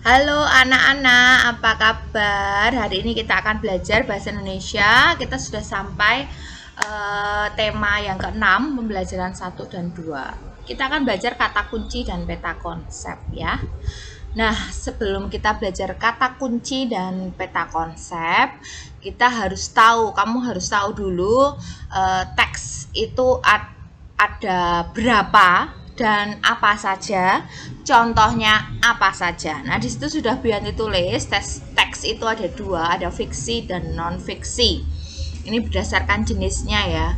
Halo anak-anak, apa kabar? Hari ini kita akan belajar bahasa Indonesia. Kita sudah sampai tema yang ke-6, pembelajaran 1 dan 2. Kita akan belajar kata kunci dan peta konsep ya. Nah, sebelum kita belajar kata kunci dan peta konsep, kamu harus tahu dulu teks itu ada berapa dan apa saja, contohnya apa saja. Nah, di situ sudah Bianti tulis teks itu ada dua, ada fiksi dan non fiksi. Ini berdasarkan jenisnya ya.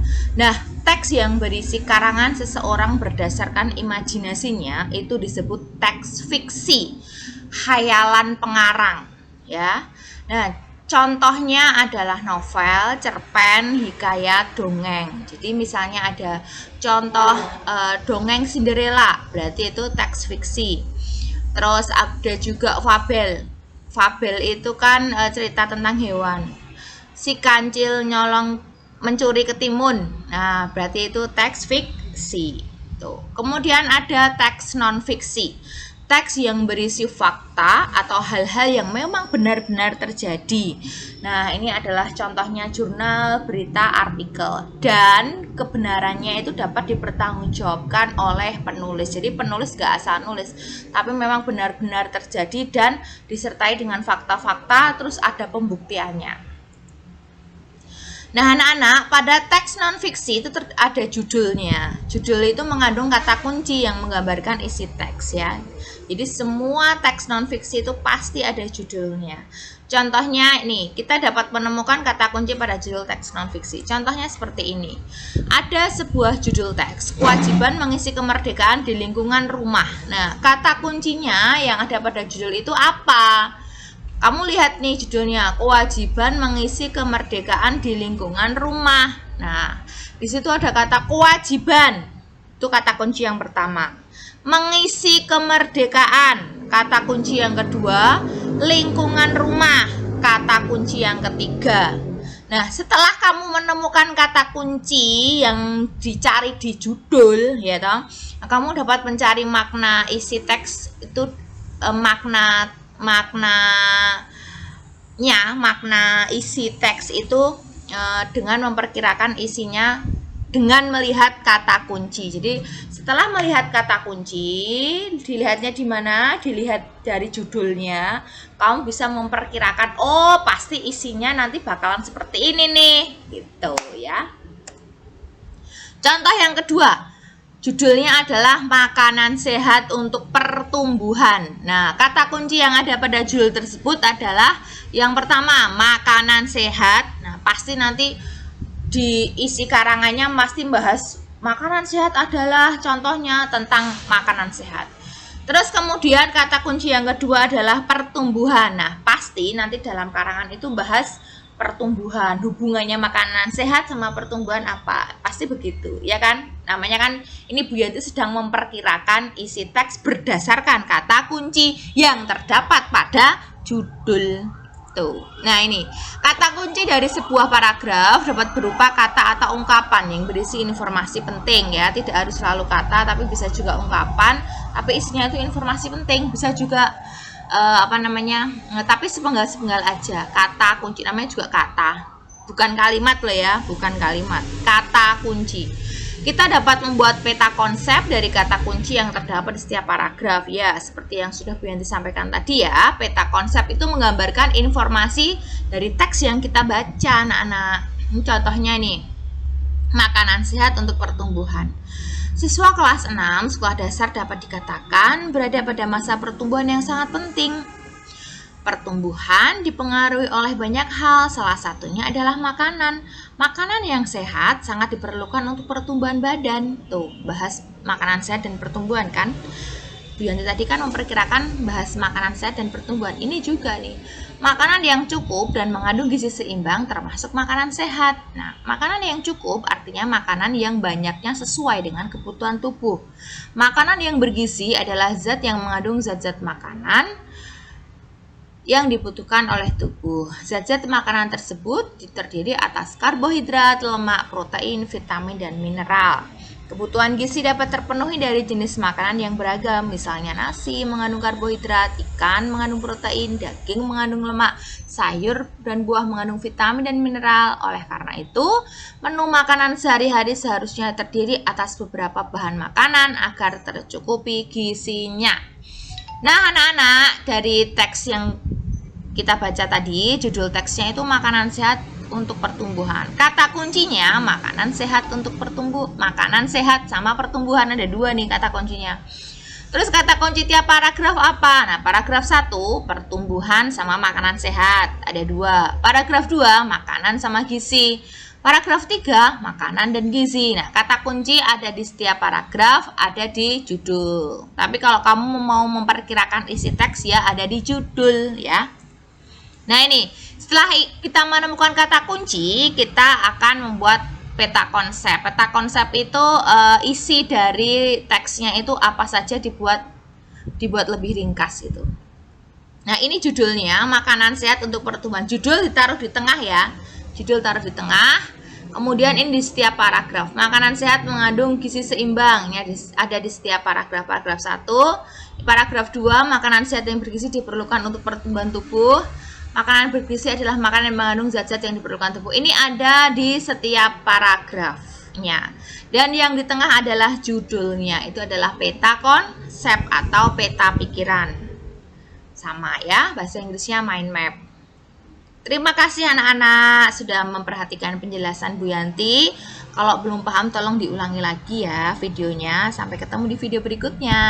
Nah, teks yang berisi karangan seseorang berdasarkan imajinasinya itu disebut teks fiksi, khayalan pengarang ya. Nah, contohnya adalah novel, cerpen, hikayat, dongeng. Jadi misalnya ada contoh dongeng Cinderella, berarti itu teks fiksi. Terus ada juga fabel. Fabel itu kan cerita tentang hewan. Si kancil nyolong mencuri ketimun. Nah, berarti itu teks fiksi. Tuh. Kemudian ada teks non fiksi. Teks yang berisi fakta atau hal-hal yang memang benar-benar terjadi. Nah, ini adalah contohnya jurnal, berita, artikel. Dan kebenarannya itu dapat dipertanggungjawabkan oleh penulis. Jadi penulis gak asal nulis, tapi memang benar-benar terjadi dan disertai dengan fakta-fakta, terus ada pembuktiannya. Nah, anak-anak, pada teks non-fiksi itu ada judulnya. Judul itu mengandung kata kunci yang menggambarkan isi teks ya. Jadi semua teks non-fiksi itu pasti ada judulnya. Contohnya ini, kita dapat menemukan kata kunci pada judul teks non-fiksi. Contohnya seperti ini. Ada sebuah judul teks, kewajiban mengisi kemerdekaan di lingkungan rumah. Nah, kata kuncinya yang ada pada judul itu apa? Kamu lihat nih judulnya, kewajiban mengisi kemerdekaan di lingkungan rumah. Nah, di situ ada kata kewajiban. Itu kata kunci yang pertama. Mengisi kemerdekaan, kata kunci yang kedua. Lingkungan rumah, kata kunci yang ketiga. Nah, setelah kamu menemukan kata kunci yang dicari di judul, ya toh, kamu dapat mencari makna isi teks itu, makna isi teks itu dengan memperkirakan isinya dengan melihat kata kunci. Jadi setelah melihat kata kunci, dilihatnya di mana? Dilihat dari judulnya. Kamu bisa memperkirakan, oh pasti isinya nanti bakalan seperti ini nih, gitu ya. Contoh yang kedua, judulnya adalah makanan sehat untuk pertumbuhan. Nah, kata kunci yang ada pada judul tersebut adalah yang pertama, makanan sehat. Nah, pasti nanti di isi karangannya pasti bahas makanan sehat adalah contohnya tentang makanan sehat. Terus kemudian kata kunci yang kedua adalah pertumbuhan. Nah, pasti nanti dalam karangan itu bahas pertumbuhan, hubungannya makanan sehat sama pertumbuhan apa, pasti begitu ya kan. Namanya kan ini Bu Yanti sedang memperkirakan isi teks berdasarkan kata kunci yang terdapat pada judul tuh. Nah, ini kata kunci dari sebuah paragraf dapat berupa kata atau ungkapan yang berisi informasi penting ya. Tidak harus selalu kata, tapi bisa juga ungkapan, tapi isinya itu informasi penting. Bisa juga tapi sepenggal-sepenggal aja. Kata kunci namanya juga kata, bukan kalimat loh ya, bukan kalimat, kata kunci. Kita dapat membuat peta konsep dari kata kunci yang terdapat di setiap paragraf ya, seperti yang sudah Bu Yanti sampaikan tadi ya. Peta konsep itu menggambarkan informasi dari teks yang kita baca, anak-anak. Ini contohnya nih, makanan sehat untuk pertumbuhan. Siswa kelas 6 sekolah dasar dapat dikatakan berada pada masa pertumbuhan yang sangat penting. Pertumbuhan dipengaruhi oleh banyak hal, salah satunya adalah makanan. Makanan yang sehat sangat diperlukan untuk pertumbuhan badan. Tuh, bahas makanan sehat dan pertumbuhan kan. Bu Yanti tadi kan memperkirakan bahas makanan sehat dan pertumbuhan. Ini juga nih, makanan yang cukup dan mengandung gizi seimbang termasuk makanan sehat. Nah, makanan yang cukup artinya makanan yang banyaknya sesuai dengan kebutuhan tubuh. Makanan yang bergizi adalah zat yang mengandung zat-zat makanan yang dibutuhkan oleh tubuh. Zat-zat makanan tersebut terdiri atas karbohidrat, lemak, protein, vitamin, dan mineral. Kebutuhan gizi dapat terpenuhi dari jenis makanan yang beragam, misalnya nasi mengandung karbohidrat, ikan mengandung protein, daging mengandung lemak, sayur dan buah mengandung vitamin dan mineral. Oleh karena itu, menu makanan sehari-hari seharusnya terdiri atas beberapa bahan makanan agar tercukupi gizinya. Nah, anak-anak, dari teks yang kita baca tadi, judul teksnya itu makanan sehat untuk pertumbuhan. Kata kuncinya makanan sehat untuk makanan sehat sama pertumbuhan, ada dua nih kata kuncinya. Terus kata kunci tiap paragraf apa? Nah, paragraf 1 pertumbuhan sama makanan sehat, ada dua. Paragraf 2 makanan sama gizi. Paragraf 3 makanan dan gizi. Nah, kata kunci ada di setiap paragraf, ada di judul. Tapi kalau kamu mau memperkirakan isi teks ya ada di judul ya. Nah, ini setelah kita menemukan kata kunci, kita akan membuat peta konsep. Peta konsep itu isi dari teksnya itu apa saja dibuat lebih ringkas itu. Nah, ini judulnya makanan sehat untuk pertumbuhan. Judul ditaruh di tengah ya. Judul taruh di tengah. Kemudian ini di setiap paragraf. Makanan sehat mengandung gizi seimbang. Ini ada di setiap paragraf. Paragraf 1. Paragraf 2, makanan sehat yang bergizi diperlukan untuk pertumbuhan tubuh. Makanan bergizi adalah makanan yang mengandung zat-zat yang diperlukan tubuh. Ini ada di setiap paragrafnya. Dan yang di tengah adalah judulnya. Itu adalah peta konsep atau peta pikiran. Sama ya, bahasa Inggrisnya mind map. Terima kasih anak-anak sudah memperhatikan penjelasan Bu Yanti. Kalau belum paham tolong diulangi lagi ya videonya. Sampai ketemu di video berikutnya.